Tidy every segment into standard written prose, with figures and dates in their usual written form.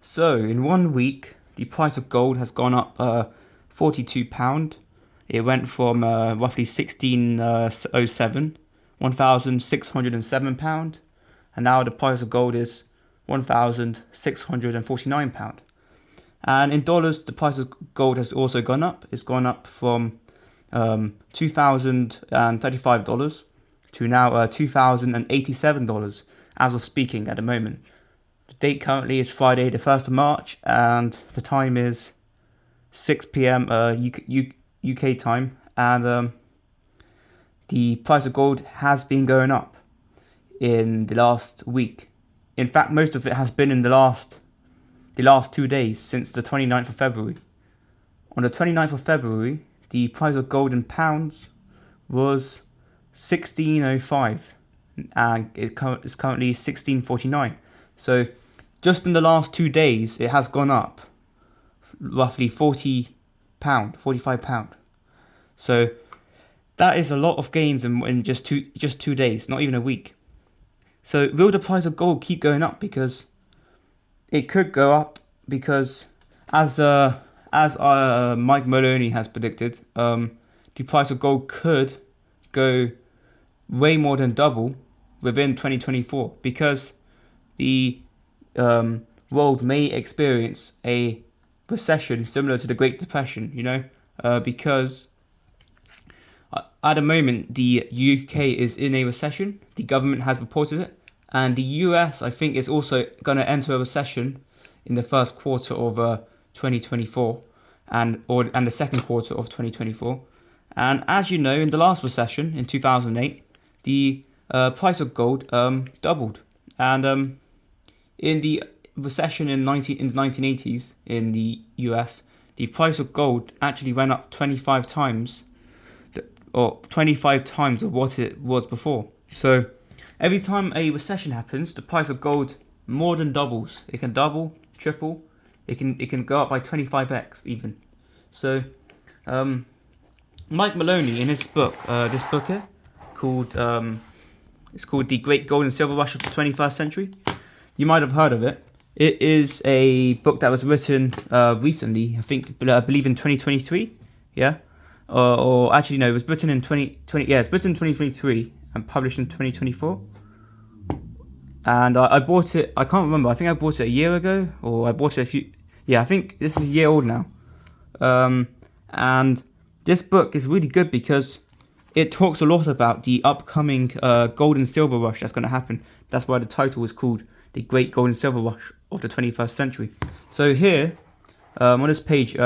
So, in 1 week, the price of gold has gone up £42. It went from roughly 1607, £1,607, and now the price of gold is £1,649. And in dollars, the price of gold has also gone up. It's gone up from $2,035 to now $2,087 as of speaking at the moment. The date currently is Friday, the 1st of March, and the time is 6 p.m. UK time. And the price of gold has been going up in the last week. In fact, most of it has been in the last 2 days since the 29th of February. On the 29th of February, the price of gold in pounds was 1605, and it's currently 1649. So just in the last 2 days, it has gone up roughly £45. So that is a lot of gains in just two days, not even a week. So will the price of gold keep going up? Because it could go up, because as Mike Maloney has predicted, the price of gold could go way more than double within 2024, because the world may experience a recession similar to the Great Depression, because at the moment the UK is in a recession. The government has reported it, and the US, I think, is also going to enter a recession in the first quarter of 2024 and the second quarter of 2024. And as you know, in the last recession in 2008, the price of gold doubled. And in the recession in the 1980s in the US, the price of gold actually went up 25 times, or 25 times of what it was before. So every time a recession happens, the price of gold more than doubles. It can double, triple. It can go up by 25x even. So Mike Maloney, in his book, this book here, it's called The Great Gold and Silver Rush of the 21st Century. You might have heard of it. It is a book that was written recently, I believe in 2023, yeah? Or actually, no, it was written in 2020, yeah, it's written in 2023 and published in 2024. And I bought it, I can't remember, I think I bought it a year ago, or I bought it I think this is a year old now. And this book is really good because it talks a lot about the upcoming gold and silver rush that's going to happen. That's why the title is called The Great Gold and Silver Rush of the 21st Century. So here, on this page,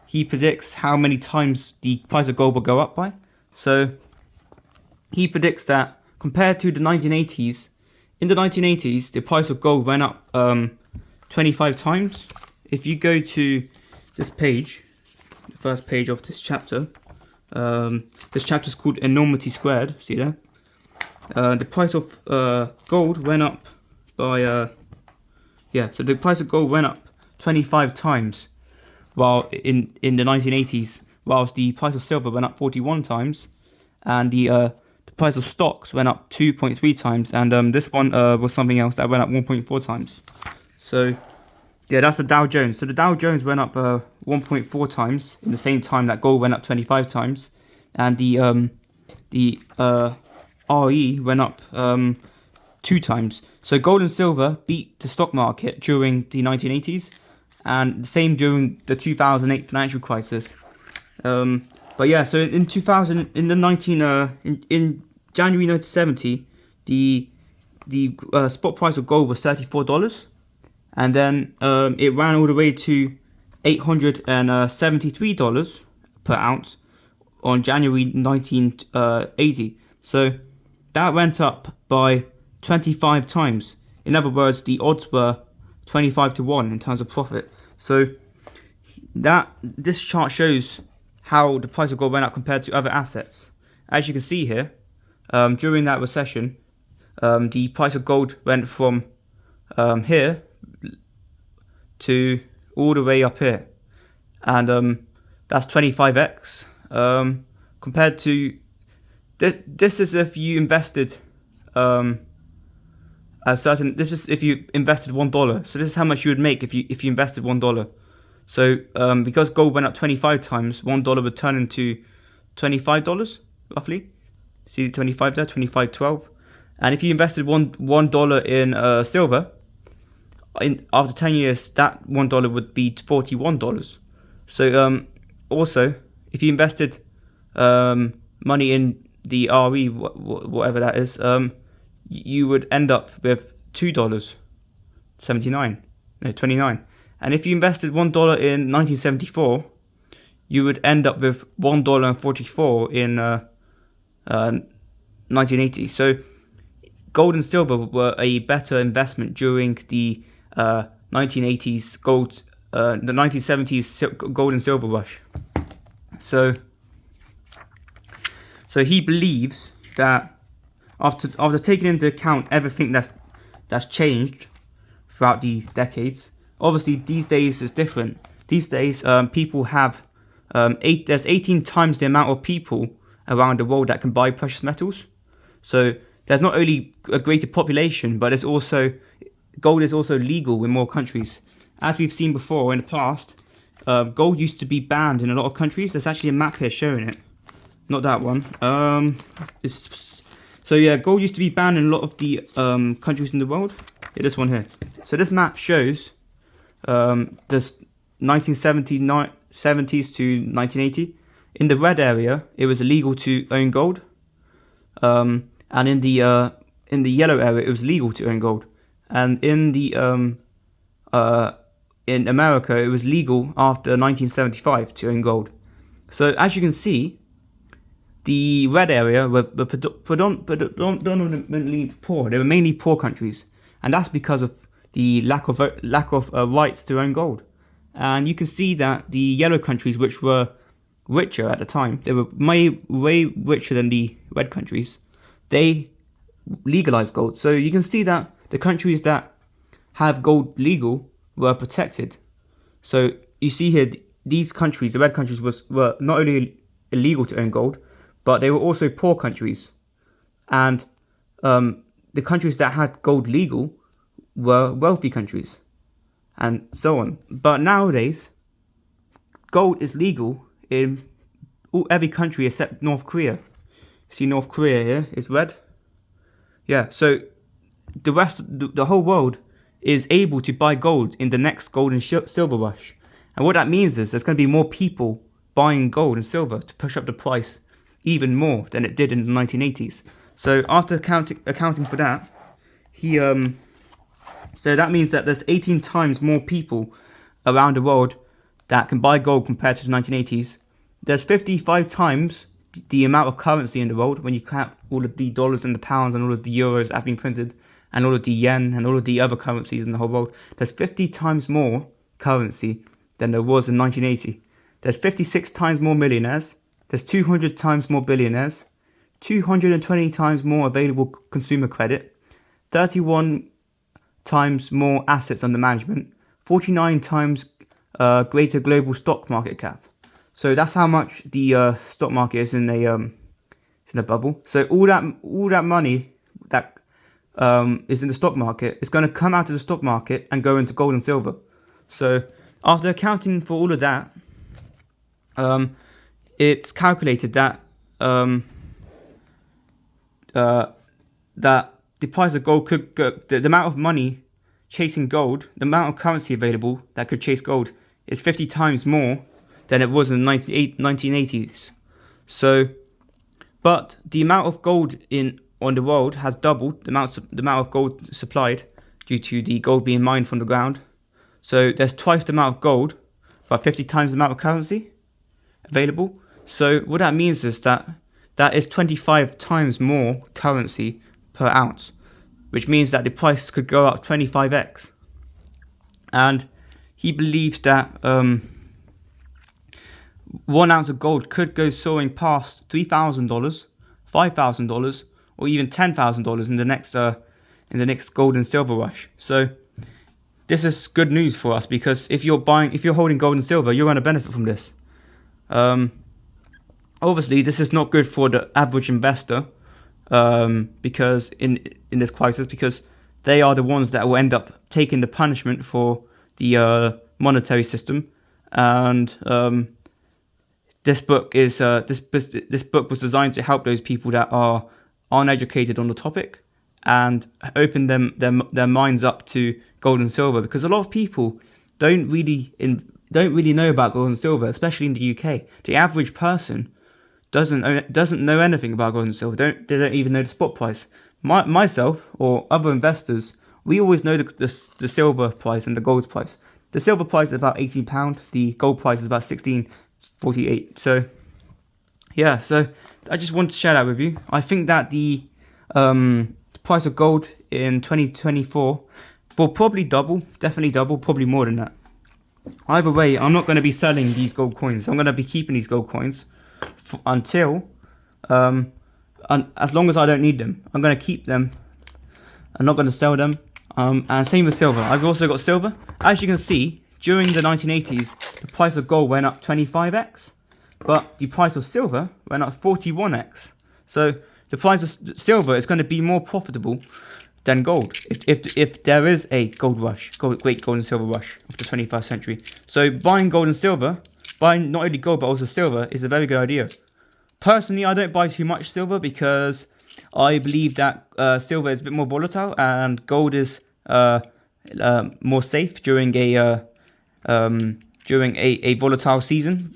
he predicts how many times the price of gold will go up by. So he predicts that compared to the 1980s, in the 1980s, the price of gold went up 25 times. If you go to this page, the first page of this chapter, this chapter is called Enormity Squared, see there? The price of gold went up by, so the price of gold went up 25 times while in the 1980s, whilst the price of silver went up 41 times, and the price of stocks went up 2.3 times, and this one was something else that went up 1.4 times. So yeah, that's the Dow Jones. So the Dow Jones went up 1.4 times in the same time that gold went up 25 times, and the RE went up 2 times. So gold and silver beat the stock market during the 1980s, and the same during the 2008 financial crisis. But yeah, so in January 1970, the spot price of gold was $34, and then it ran all the way to $873 per ounce on January 1980. So that went up by 25 times. In other words, the odds were 25 to 1 in terms of profit. So this chart shows how the price of gold went up compared to other assets. As you can see here, during that recession, the price of gold went from here to all the way up here, and that's 25x compared to this is if you invested a certain. This is if you invested $1. So this is how much you would make if you invested $1. So because gold went up 25 times, $1 would turn into $25 roughly. See 25 there, 25.12. And if you invested $1 in silver, after 10 years, that $1 would be $41. So also, if you invested money in the RE, whatever that is, you would end up with $2.29. And if you invested $1 in 1974, you would end up with $1.44 in 1980. So gold and silver were a better investment during the 1980s gold, the 1970s gold and silver rush. So he believes that after taking into account everything that's changed throughout the decades, obviously these days is different. These days, people have there's 18 times the amount of people around the world that can buy precious metals. So there's not only a greater population, but it's also gold is also legal in more countries. As we've seen before in the past, gold used to be banned in a lot of countries. There's actually a map here showing it. Not that one. So yeah, gold used to be banned in a lot of the countries in the world. Yeah, this one here. So this map shows this 1970s to 1980. In the red area, it was illegal to own gold, and in the yellow area, it was legal to own gold. And in America, it was legal after 1975 to own gold. So as you can see, the red area were predominantly poor. They were mainly poor countries, and that's because of the lack of rights to own gold. And you can see that the yellow countries, which were richer at the time, they were way richer than the red countries. They legalized gold. So you can see that the countries that have gold legal were protected. So you see here, these countries, the red countries, were not only illegal to own gold, but they were also poor countries. And the countries that had gold legal were wealthy countries, and so on. But nowadays, gold is legal in every country except North Korea. See North Korea here is red. Yeah, so the whole world is able to buy gold in the next gold and silver rush. And what that means is there's going to be more people buying gold and silver to push up the price even more than it did in the 1980s. So after accounting for that, so that means that there's 18 times more people around the world that can buy gold compared to the 1980s. There's 55 times the amount of currency in the world when you count all of the dollars and the pounds and all of the euros that have been printed and all of the yen and all of the other currencies in the whole world. There's 50 times more currency than there was in 1980. There's 56 times more millionaires. There's 200 times more billionaires. 220 times more available consumer credit. 31 times more assets under management. 49 times greater global stock market cap. So that's how much the stock market is in a bubble. So all that money that is in the stock market is going to come out of the stock market and go into gold and silver. So after accounting for all of that, it's calculated that that the price of gold could go, the amount of money chasing gold, the amount of currency available that could chase gold is 50 times more than it was in the 1980s. So, but the amount of gold on the world has doubled, the amount of gold supplied due to the gold being mined from the ground. So there's twice the amount of gold, but 50 times the amount of currency available. So what that means is that is 25 times more currency per ounce, which means that the price could go up 25x. And he believes that 1 ounce of gold could go soaring past $3,000, $5,000, or even $10,000 in the next gold and silver rush. So this is good news for us, because if you're holding gold and silver, you're going to benefit from this. Obviously, this is not good for the average investor, because in this crisis, because they are the ones that will end up taking the punishment for the monetary system. And this book was designed to help those people that are uneducated on the topic and open their minds up to gold and silver, because a lot of people don't really know about gold and silver, especially in the UK. The average person doesn't know anything about gold and silver. They don't even know the spot price. Myself or other investors, we always know the silver price and the gold price. The silver price is about £18. The gold price is about £16.48. So yeah, so I just wanted to share that with you. I think that the price of gold in 2024 will probably definitely double, probably more than that. Either way, I'm not going to be selling these gold coins. I'm going to be keeping these gold coins until, as long as I don't need them. I'm going to keep them. I'm not going to sell them. And same with silver. I've also got silver. As you can see, during the 1980s, the price of gold went up 25x, but the price of silver went up 41x. So the price of silver is going to be more profitable than gold if there is a gold rush, great gold and silver rush of the 21st century. So buying gold and silver, buying not only gold but also silver, is a very good idea. Personally, I don't buy too much silver because I believe that silver is a bit more volatile and gold is more safe during a volatile season.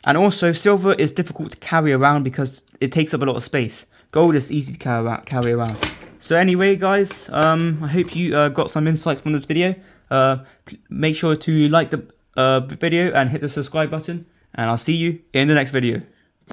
And also, silver is difficult to carry around because it takes up a lot of space. Gold is easy to carry around. So anyway, guys, I hope you got some insights from this video. Make sure to like the video and hit the subscribe button. And I'll see you in the next video.